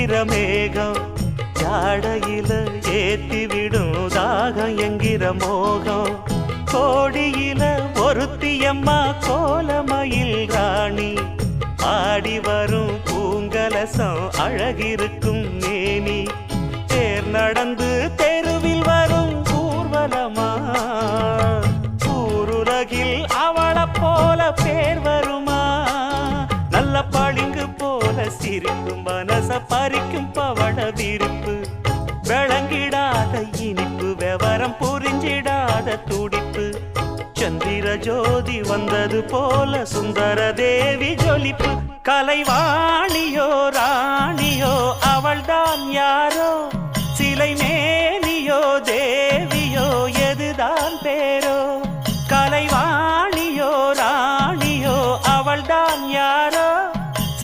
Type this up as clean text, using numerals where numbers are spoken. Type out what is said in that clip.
பொழிகிற மேகம் ஜாடையில ஏத்தி விடும் தாகம் என்கிற மோகம் கோடியில ஒருத்தியம்மா கோலமயில் ராணி ஆடி வரும் பூங்கலசம் அழகிருக்கும் மேனி தேர் நடந்து தெருவில் வரும் ஊர்வலமா ஊருலகில் அவளை போல பேர் வருமா நல்ல பளிங்கு போல சிரிக்கும் மனச பறிக்கும் பவள விரிப்பு விளங்கிடாத இனிப்பு விவரம் புரிஞ்சிடாத துடிப்பு சந்திர ஜோதி வந்தது போல சுந்தர தேவி ஜொலிப்பு கலைவாணியோ ராணியோ அவள்தான் யாரோ